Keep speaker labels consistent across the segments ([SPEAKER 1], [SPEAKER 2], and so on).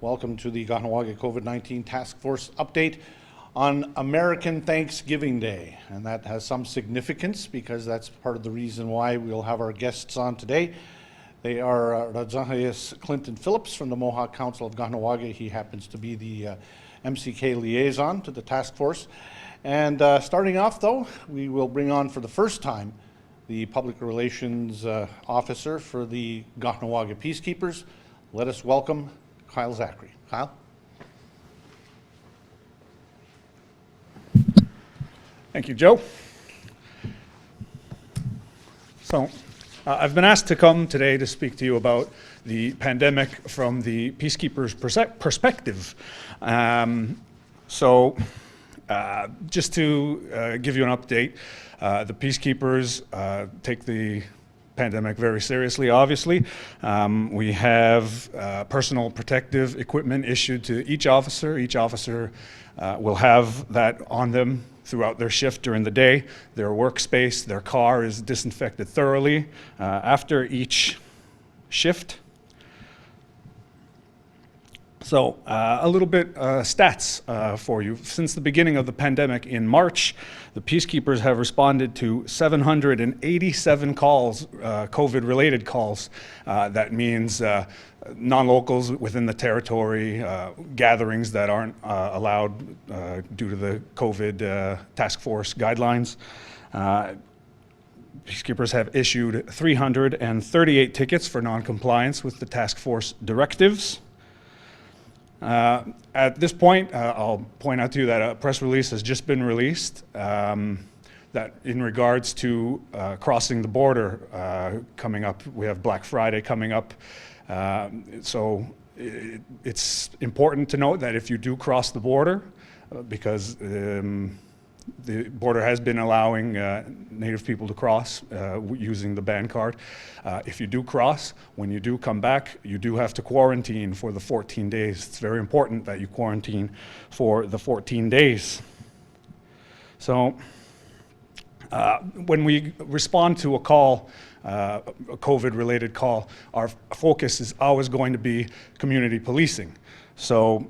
[SPEAKER 1] Welcome to the Kahnawà COVID-19 Task Force update on American Thanksgiving Day. And that has some significance because that's part of the reason why we'll have our guests on today. They are Ratsénhaienhs Phillips from the Mohawk Council of Kahnawà. He happens to be the MCK liaison to the task force. And starting off though, we will bring on for the first time the public relations officer for the Kahnawà Peacekeepers. Let us welcome Zachary. Kyle?
[SPEAKER 2] Thank you, Joe. So, I've been asked to come today to speak to you about the pandemic from the Peacekeepers' perspective. Just to give you an update, the Peacekeepers take the pandemic very seriously, obviously. We have personal protective equipment issued to each officer. Each officer will have that on them throughout their shift during the day. Their workspace, their car is disinfected thoroughly after each shift. So a little bit stats for you. Since the beginning of the pandemic in March, the Peacekeepers have responded to 787 calls, COVID-related calls. That means non-locals within the territory, gatherings that aren't allowed due to the COVID task force guidelines. Peacekeepers have issued 338 tickets for non-compliance with the task force directives. At this point, I'll point out to you that a press release has just been released that in regards to crossing the border coming up. We have Black Friday coming up. So it's important to note that if you do cross the border, because the border has been allowing Native people to cross using the ban card. If you do cross, when you do come back, you do have to quarantine for the 14 days. It's very important that you quarantine for the 14 days. So when we respond to a call, a COVID-related call, our focus is always going to be community policing. So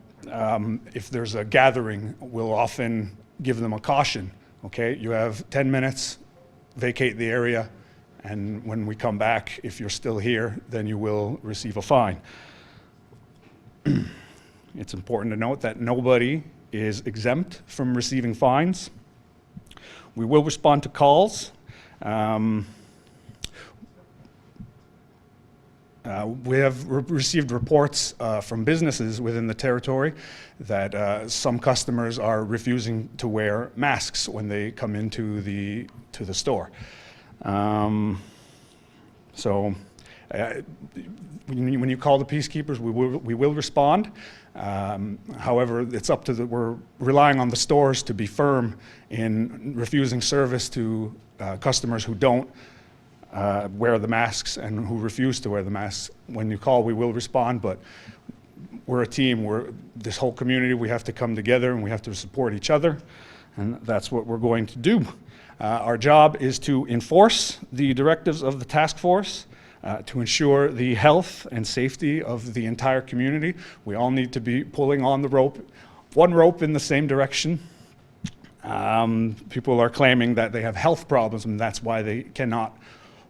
[SPEAKER 2] if there's a gathering, we'll often give them a caution. Okay, you have 10 minutes, vacate the area, and when we come back, if you're still here, then you will receive a fine. It's important to note that nobody is exempt from receiving fines. We will respond to calls. We have received reports from businesses within the territory that some customers are refusing to wear masks when they come into the store. When you call the Peacekeepers, we will respond. However, it's up to we're relying on the stores to be firm in refusing service to customers who don't wear the masks and who refuse to wear the masks. When you call, we will respond, but we're a team. This whole community, we have to come together and we have to support each other, and that's what we're going to do. Our job is to enforce the directives of the task force, to ensure the health and safety of the entire community. We all need to be pulling on the rope, one rope in the same direction. People are claiming that they have health problems and that's why they cannot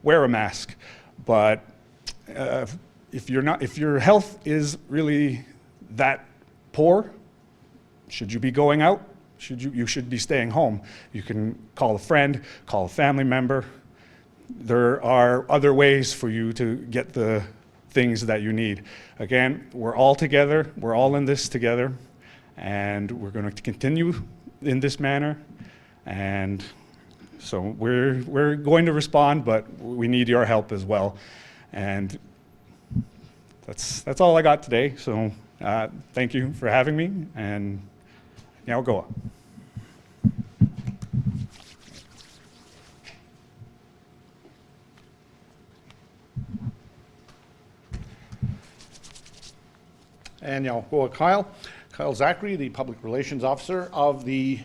[SPEAKER 2] wear a mask, but if your health is really that poor, should you be going out? You should be staying home. You can call a friend, call a family member. There are other ways for you to get the things that you need. Again, we're all together. We're all in this together, and we're going to continue in this manner. And so we're going to respond, but we need your help as well. And that's all I got today. So thank you for having me, and now go on.
[SPEAKER 1] And now go Kyle Zachary, the public relations officer of the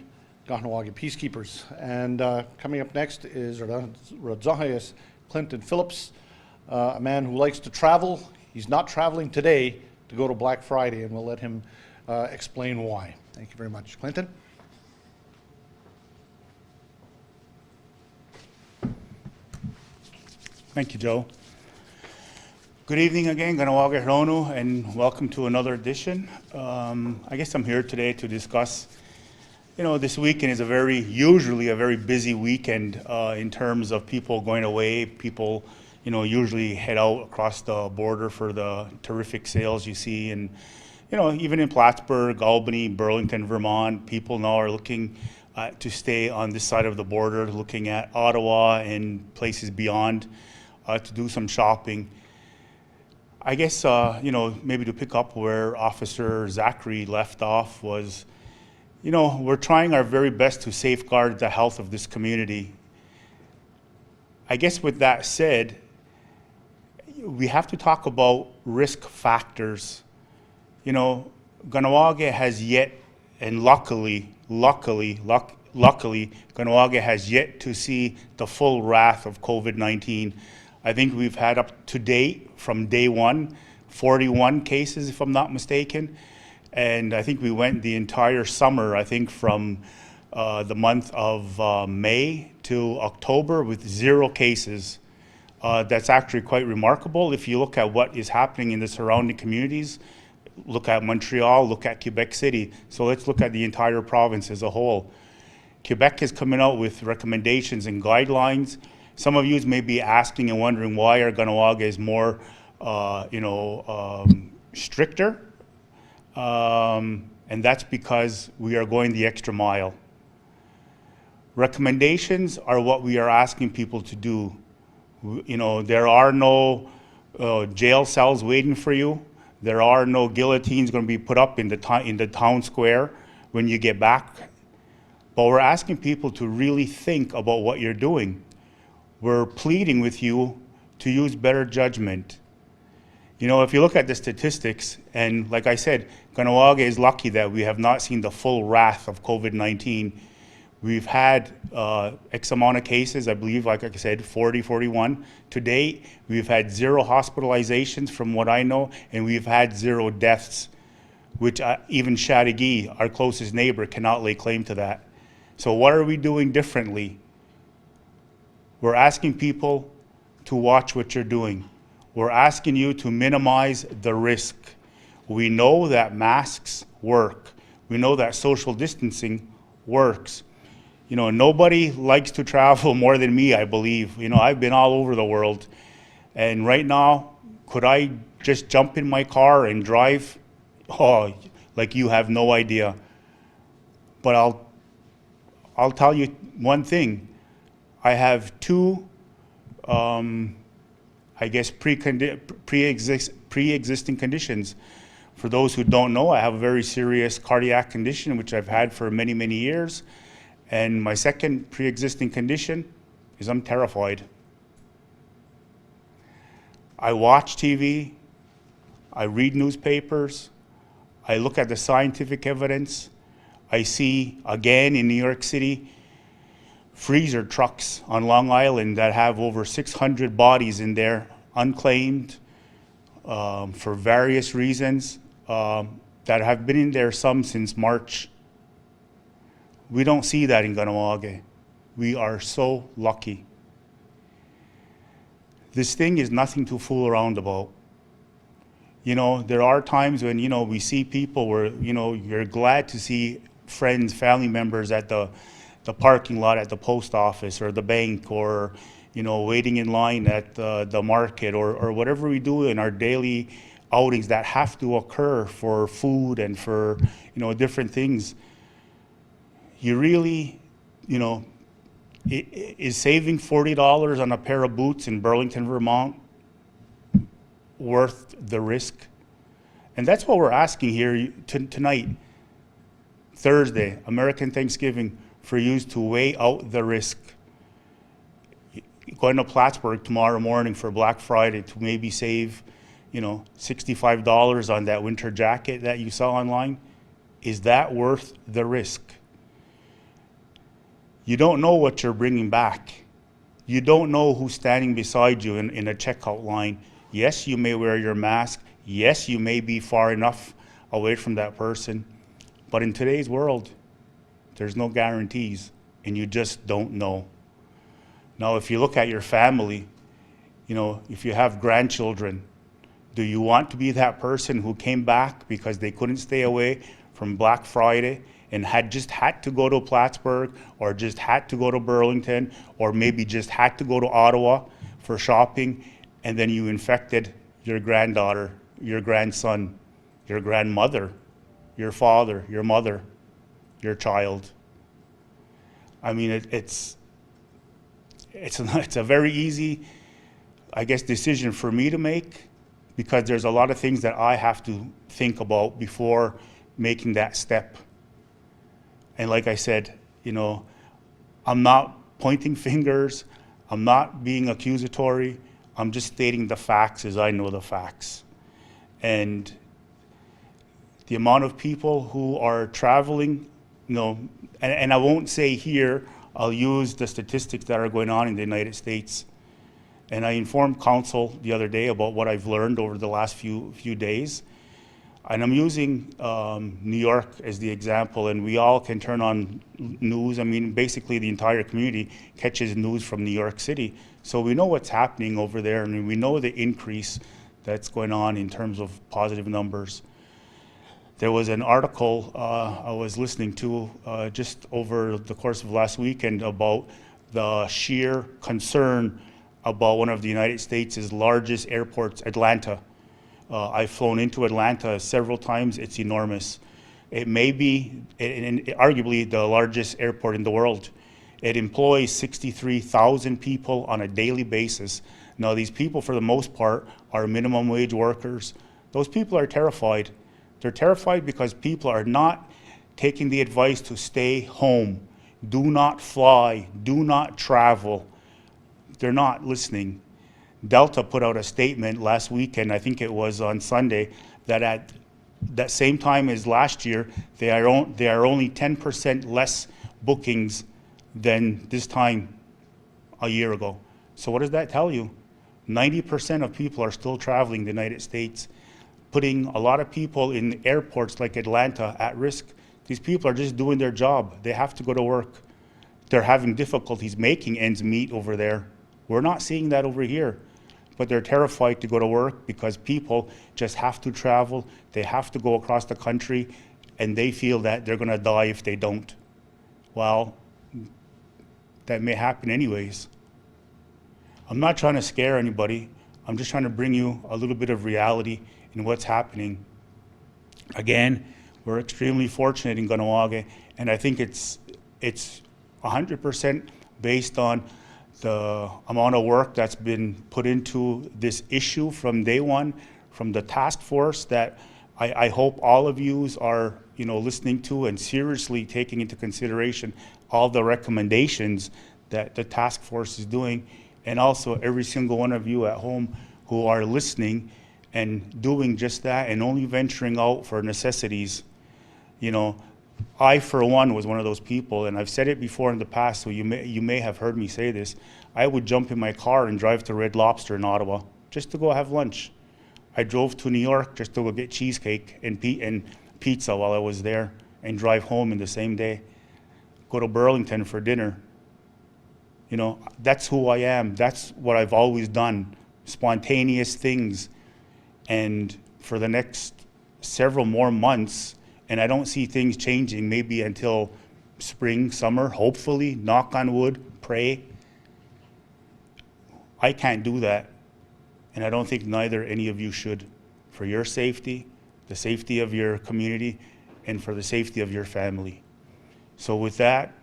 [SPEAKER 1] Kahnawà Peacekeepers. And coming up next is Ratsénhaienhs Phillips, a man who likes to travel. He's not traveling today to go to Black Friday, and we'll let him explain why. Thank you very much. Clinton?
[SPEAKER 3] Thank you, Joe. Good evening again, Kahnawake, and welcome to another edition. I guess I'm here today to discuss, this weekend is usually a very busy weekend in terms of people going away. People, usually head out across the border for the terrific sales you see. And, even in Plattsburgh, Albany, Burlington, Vermont, people now are looking to stay on this side of the border, looking at Ottawa and places beyond to do some shopping. I guess, maybe to pick up where Officer Zachary left off was, we're trying our very best to safeguard the health of this community. I guess with that said, we have to talk about risk factors. Kahnawake has yet, and luckily, Kahnawake has yet to see the full wrath of COVID-19. I think we've had up to date, from day one, 41 cases, if I'm not mistaken. And I think we went the entire summer, I think from the month of May to October with 0 cases. That's actually quite remarkable. If you look at what is happening in the surrounding communities, look at Montreal, look at Quebec City. So let's look at the entire province as a whole. Quebec is coming out with recommendations and guidelines. Some of you may be asking and wondering why our Kahnawake is more, stricter. And that's because we are going the extra mile. Recommendations are what we are asking people to do. There are no jail cells waiting for you. There are no guillotines going to be put up in the town square when you get back. But we're asking people to really think about what you're doing. We're pleading with you to use better judgment. If you look at the statistics, and like I said, Kahnawake is lucky that we have not seen the full wrath of COVID-19. We've had X amount of cases, I believe, like I said, 40, 41. To date, we've had 0 hospitalizations from what I know, and we've had 0 deaths, which even Chateauguay, our closest neighbor, cannot lay claim to that. So what are we doing differently? We're asking people to watch what you're doing. We're asking you to minimize the risk. We know that masks work. We know that social distancing works. Nobody likes to travel more than me, I believe. I've been all over the world. And right now, could I just jump in my car and drive? Oh, like you have no idea. But I'll tell you one thing. I have 2, I guess, pre-existing conditions. For those who don't know, I have a very serious cardiac condition, which I've had for many, many years. And my second pre-existing condition is I'm terrified. I watch TV, I read newspapers, I look at the scientific evidence. I see, again, in New York City, freezer trucks on Long Island that have over 600 bodies in there, unclaimed, for various reasons, that have been in there, some since March. We don't see that in Kahnawake. We are so lucky. This thing is nothing to fool around about. There are times when, we see people where, you're glad to see friends, family members at the parking lot at the post office or the bank, or, waiting in line at the market, or whatever we do in our daily outings that have to occur for food and for, different things. You really, is saving $40 on a pair of boots in Burlington, Vermont worth the risk? And that's what we're asking here tonight, Thursday, American Thanksgiving, for you to weigh out the risk. Going to Plattsburgh tomorrow morning for Black Friday to maybe save, $65 on that winter jacket that you saw online. Is that worth the risk? You don't know what you're bringing back. You don't know who's standing beside you in a checkout line. Yes, you may wear your mask. Yes, you may be far enough away from that person, but in today's world, there's no guarantees, and you just don't know. Now, if you look at your family, you know, if you have grandchildren, do you want to be that person who came back because they couldn't stay away from Black Friday and just had to go to Plattsburgh, or just had to go to Burlington, or maybe just had to go to Ottawa for shopping, and then you infected your granddaughter, your grandson, your grandmother, your father, your mother, your child? I mean, it's a very easy, I guess, decision for me to make, because there's a lot of things that I have to think about before making that step. And like I said, you know, I'm not pointing fingers, I'm not being accusatory, I'm just stating the facts as I know the facts. And the amount of people who are traveling, you know, and I won't say here, I'll use the statistics that are going on in the United States. And I informed council the other day about what I've learned over the last few days. And I'm using New York as the example, and we all can turn on news. I mean, basically the entire community catches news from New York City. So we know what's happening over there, and we know the increase that's going on in terms of positive numbers. There was an article I was listening to just over the course of last weekend about the sheer concern about one of the United States' largest airports, Atlanta. I've flown into Atlanta several times. It's enormous. It may be, and arguably, the largest airport in the world. It employs 63,000 people on a daily basis. Now, these people, for the most part, are minimum wage workers. Those people are terrified. They're terrified because people are not taking the advice to stay home. Do not fly. Do not travel. They're not listening. Delta put out a statement last weekend, I think it was on Sunday, that at that same time as last year, they are only 10% less bookings than this time a year ago. So what does that tell you? 90% of people are still traveling the United States, putting a lot of people in airports like Atlanta at risk. These people are just doing their job. They have to go to work. They're having difficulties making ends meet over there. We're not seeing that over here. But they're terrified to go to work because people just have to travel. They have to go across the country, and they feel that they're going to die if they don't. Well, that may happen anyways. I'm not trying to scare anybody. I'm just trying to bring you a little bit of reality in what's happening. Again, we're extremely fortunate in Kahnawake, and I think it's 100% based on the amount of work that's been put into this issue from day one, from the task force that I hope all of you are, you know, listening to and seriously taking into consideration all the recommendations that the task force is doing, and also every single one of you at home who are listening and doing just that and only venturing out for necessities. You know, I, for one, was one of those people, and I've said it before in the past, so you may have heard me say this. I would jump in my car and drive to Red Lobster in Ottawa just to go have lunch. I drove to New York just to go get cheesecake and pizza while I was there, and drive home in the same day. Go to Burlington for dinner. You know, that's who I am. That's what I've always done. Spontaneous things. And for the next several more months, and I don't see things changing maybe until spring, summer, hopefully, knock on wood, pray. I can't do that, and I don't think neither any of you should, for your safety, the safety of your community, and for the safety of your family. So with that,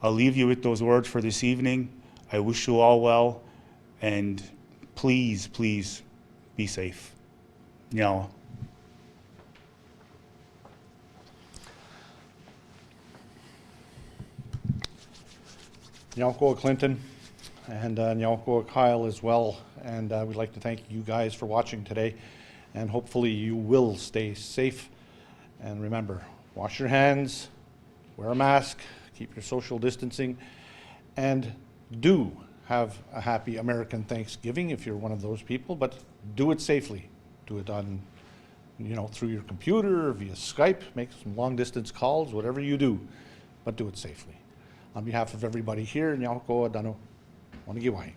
[SPEAKER 3] I'll leave you with those words for this evening. I wish you all well, and please, please be safe. Kahnawà.
[SPEAKER 1] Kahnawà Clinton and Kahnawà Kyle as well. And we'd like to thank you guys for watching today. And hopefully you will stay safe. And remember, wash your hands, wear a mask, keep your social distancing, and do have a happy American Thanksgiving if you're one of those people, but do it safely. Do it on, through your computer, via Skype, make some long-distance calls, whatever you do, but do it safely. On behalf of everybody here, Nyauko Adano, Wanagiwai.